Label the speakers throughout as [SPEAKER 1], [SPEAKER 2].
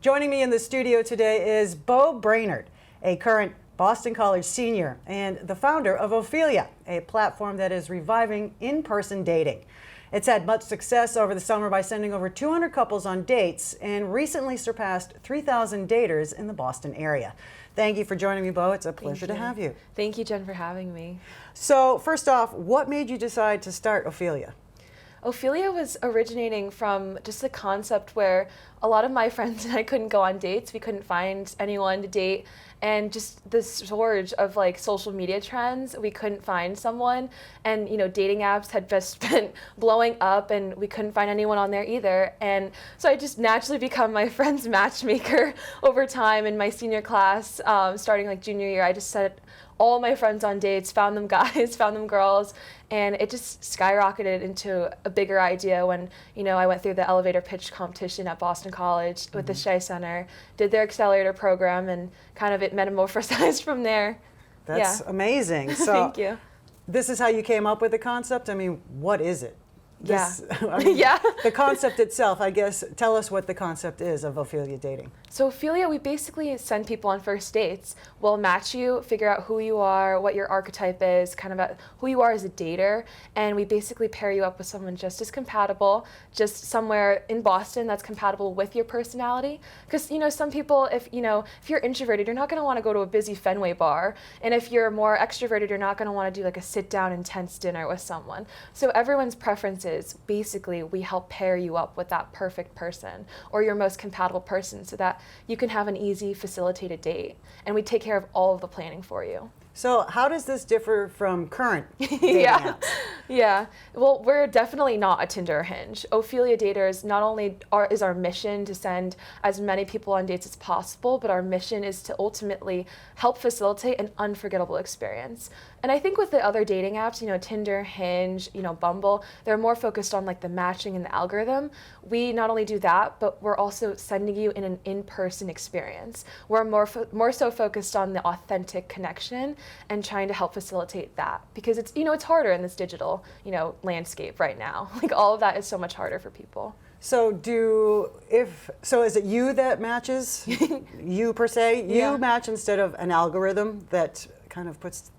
[SPEAKER 1] Joining me in the studio today is Bo Brainerd, a current Boston College senior and the founder of Ophelia, a platform that is reviving in-person dating. It's had much success over the summer by sending over 200 couples on dates and recently surpassed 3,000 daters in the Boston area. Thank you for joining me, Bo. It's a pleasure to have you.
[SPEAKER 2] Thank you, Jen, for having me.
[SPEAKER 1] So first off, what made you decide to start Ophelia?
[SPEAKER 2] Ophelia was originating from just the concept where a lot of my friends and I couldn't go on dates. We couldn't find anyone to date. And just the surge of like social media trends, we couldn't find someone. And dating apps had just been blowing up and we couldn't find anyone on there either. And so I just naturally become my friend's matchmaker over time in my senior class, starting like junior year. I just set all my friends on dates, found them guys, found them girls, and it just skyrocketed into a bigger idea when, I went through the elevator pitch competition at Boston College with the Shea Center, did their accelerator program, and kind of it metamorphosized from there.
[SPEAKER 1] That's amazing. So
[SPEAKER 2] Thank you.
[SPEAKER 1] This is how you came up with the concept? I mean, what is it?
[SPEAKER 2] Yeah.
[SPEAKER 1] The concept itself, I guess, tell us what the concept is of Ophelia dating.
[SPEAKER 2] So Ophelia, we basically send people on first dates. We'll match you, figure out who you are, what your archetype is, kind of who you are as a dater, and we basically pair you up with someone just as compatible, just somewhere in Boston that's compatible with your personality. Because some people, if you're introverted, you're not going to want to go to a busy Fenway bar, and if you're more extroverted, you're not going to want to do like a sit-down intense dinner with someone. So everyone's preferences, basically, we help pair you up with that perfect person or your most compatible person so that you can have an easy, facilitated date. And we take care of all of the planning for you.
[SPEAKER 1] So how does this differ from current dating apps?
[SPEAKER 2] Yeah. Well, we're definitely not a Tinder or Hinge. Ophelia Daters not only is our mission to send as many people on dates as possible, but our mission is to ultimately help facilitate an unforgettable experience. And I think with the other dating apps, Tinder, Hinge, Bumble, they're more focused on like the matching and the algorithm. We not only do that, but we're also sending you in an in-person experience. We're more so focused on the authentic connection and trying to help facilitate that because it's it's harder in this digital landscape right now. Like all of that is so much harder for people.
[SPEAKER 1] So is it you that matches? You per se? You match instead of an algorithm that kind of puts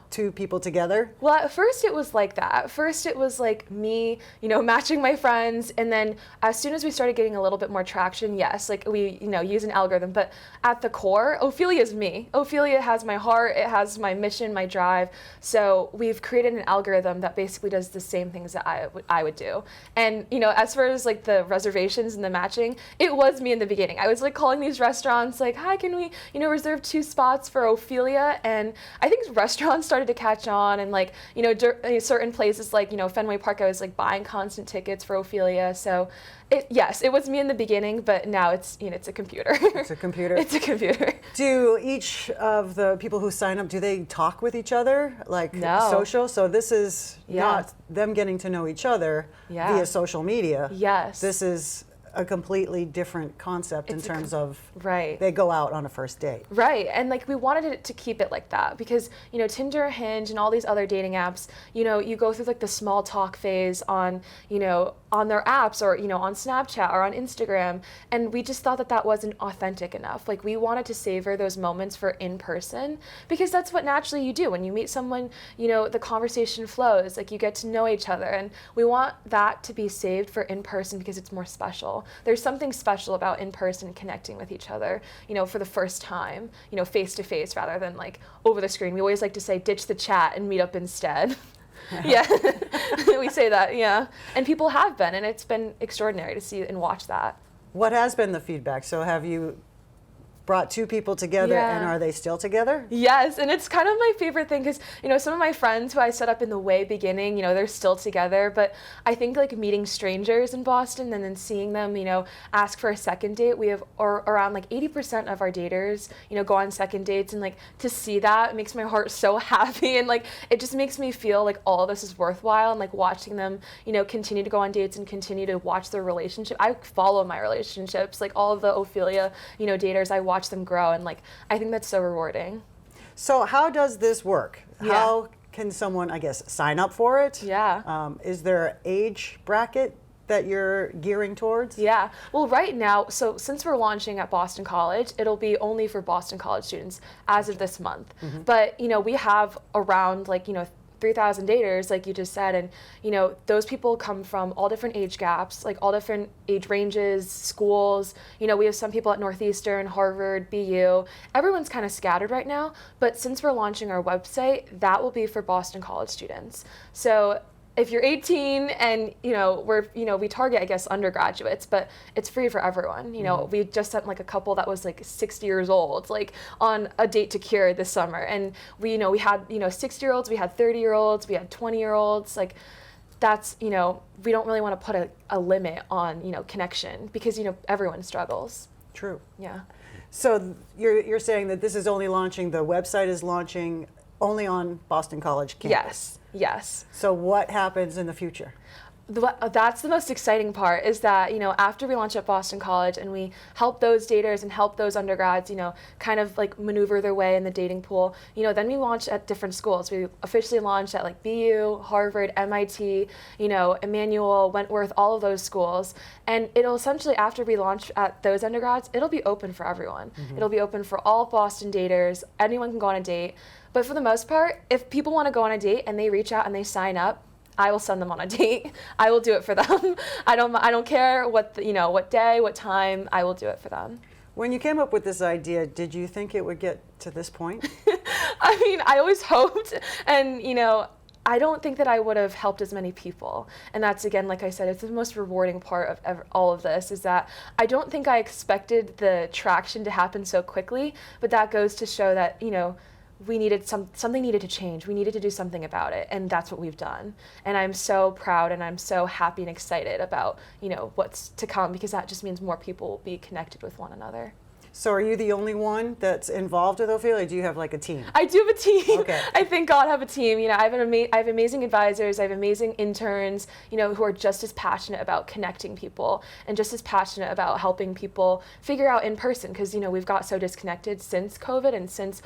[SPEAKER 1] two people together?
[SPEAKER 2] Well, at first it was like that. At first it was like me, matching my friends, and then as soon as we started getting a little bit more traction, yes, like we, use an algorithm, but at the core, Ophelia is me. Ophelia has my heart, it has my mission, my drive, so we've created an algorithm that basically does the same things that I would do. And, as far as like the reservations and the matching, it was me in the beginning. I was like calling these restaurants like, hi, can we, reserve 2 spots for Ophelia? And I think restaurants started to catch on, and like certain places like Fenway Park, I was like buying constant tickets for Ophelia. So it was me in the beginning, but now it's it's a computer.
[SPEAKER 1] It's a computer.
[SPEAKER 2] It's a computer.
[SPEAKER 1] Do each of the people who sign up, do they talk with each other like social? So this is not them getting to know each other via social media.
[SPEAKER 2] Yes.
[SPEAKER 1] This is a completely different concept in terms of
[SPEAKER 2] right.
[SPEAKER 1] They go out on a first date. Right.
[SPEAKER 2] And like we wanted it to keep it like that because, Tinder, Hinge, and all these other dating apps, you go through like the small talk phase on, on their apps or, on Snapchat or on Instagram. And we just thought that that wasn't authentic enough. Like we wanted to savor those moments for in person because that's what naturally you do. When you meet someone, the conversation flows, like you get to know each other. And we want that to be saved for in person because it's more special. There's something special about in person connecting with each other, for the first time, face to face rather than like over the screen. We always like to say, ditch the chat and meet up instead. Yeah, we say that, and people have been, and it's been extraordinary to see and watch that.
[SPEAKER 1] What has been the feedback? So have you brought 2 people together, and are they still together?
[SPEAKER 2] Yes, and it's kind of my favorite thing because, some of my friends who I set up in the way beginning, they're still together, but I think like meeting strangers in Boston and then seeing them, ask for a second date, we have around like 80% of our daters, go on second dates, and like to see that makes my heart so happy, and like it just makes me feel like all of this is worthwhile, and like watching them, continue to go on dates and continue to watch their relationship. I follow my relationships, like all of the Ophelia, daters, I watch them grow, and like I think that's so rewarding.
[SPEAKER 1] So how does this work? How can someone, I guess, sign up for it?
[SPEAKER 2] Yeah.
[SPEAKER 1] Is there an age bracket that you're gearing towards?
[SPEAKER 2] Yeah. Well, right now, so since we're launching at Boston College, it'll be only for Boston College students as of this month. But, we have around 3,000 daters, like you just said, and those people come from all different age gaps, like all different age ranges, schools. We have some people at Northeastern, Harvard, BU. Everyone's kind of scattered right now, but since we're launching our website, that will be for Boston College students. So if you're 18 and we target, I guess, undergraduates, but it's free for everyone. We just sent a couple that was 60 years old, on a date to cure this summer, and we had 60-year-olds, we had 30-year-olds, we had 20-year-olds. That's we don't really want to put a limit on connection, because everyone struggles.
[SPEAKER 1] True.
[SPEAKER 2] Yeah.
[SPEAKER 1] So you're saying that this is only launching, the website is launching only on Boston College campus?
[SPEAKER 2] Yes.
[SPEAKER 1] So what happens in the future?
[SPEAKER 2] That's the most exciting part, is that after we launch at Boston College and we help those daters and help those undergrads kind of maneuver their way in the dating pool, then we launch at different schools. We officially launch at BU, Harvard, MIT, Emmanuel, Wentworth, all of those schools. And it'll essentially, after we launch at those undergrads, it'll be open for everyone. It'll be open for all Boston daters. Anyone can go on a date. But for the most part, if people want to go on a date and they reach out and they sign up, I will send them on a date. I will do it for them. I don't care what what day, what time. I will do it for them.
[SPEAKER 1] When you came up with this idea, did you think it would get to this point?
[SPEAKER 2] I mean, I always hoped, and I don't think that I would have helped as many people. And that's, again, like I said, it's the most rewarding part of all of this, is that I don't think I expected the traction to happen so quickly, but that goes to show that we needed something needed to change. We needed to do something about it, and that's what we've done. And I'm so proud, and I'm so happy and excited about what's to come, because that just means more people will be connected with one another.
[SPEAKER 1] So are you the only one that's involved with Ophelia? Do you have a team?
[SPEAKER 2] I do have a team.
[SPEAKER 1] Okay.
[SPEAKER 2] I thank God I have a team. I have amazing advisors. I have amazing interns, who are just as passionate about connecting people and just as passionate about helping people figure out in person, because we've got so disconnected since COVID and since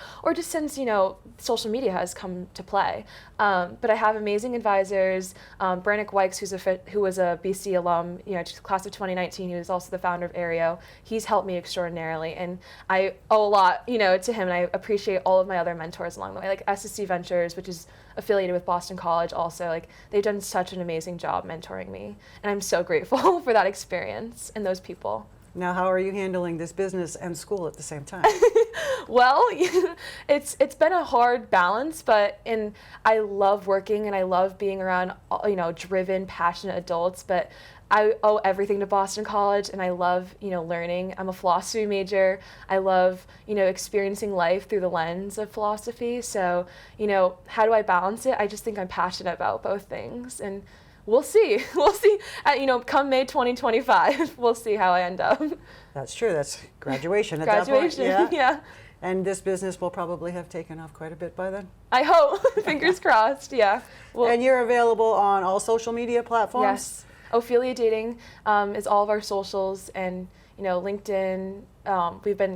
[SPEAKER 2] social media has come to play. But I have amazing advisors. Brainerd who was a BC alum, class of 2019. He was also the founder of Aereo. He's helped me extraordinarily. And I owe a lot, to him, and I appreciate all of my other mentors along the way, like SSC Ventures, which is affiliated with Boston College also. They've done such an amazing job mentoring me, and I'm so grateful for that experience and those people.
[SPEAKER 1] Now, how are you handling this business and school at the same time?
[SPEAKER 2] Well, it's been a hard balance, but I love working and I love being around driven, passionate adults, but I owe everything to Boston College, and I love learning. I'm a philosophy major. I love experiencing life through the lens of philosophy. So how do I balance it? I just think I'm passionate about both things, and we'll see. We'll see. Come May 2025, we'll see how I end up.
[SPEAKER 1] That's true. That's graduation at
[SPEAKER 2] Graduation,
[SPEAKER 1] that point.
[SPEAKER 2] yeah.
[SPEAKER 1] And this business will probably have taken off quite a bit by then.
[SPEAKER 2] I hope. Fingers crossed. Yeah.
[SPEAKER 1] And you're available on all social media platforms?
[SPEAKER 2] Yes. Ophelia Dating is all of our socials, and LinkedIn.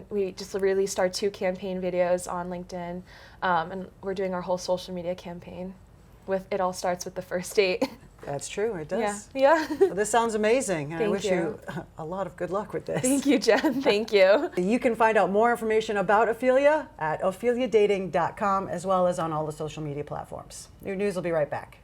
[SPEAKER 2] We just released our 2 campaign videos on LinkedIn, and we're doing our whole social media campaign. It all starts with the first date.
[SPEAKER 1] That's true, it does.
[SPEAKER 2] Yeah.
[SPEAKER 1] Well, this sounds amazing. And I wish
[SPEAKER 2] you
[SPEAKER 1] a lot of good luck with this.
[SPEAKER 2] Thank you, Jen. Thank you.
[SPEAKER 1] You can find out more information about Ophelia at opheliadating.com, as well as on all the social media platforms. Your News will be right back.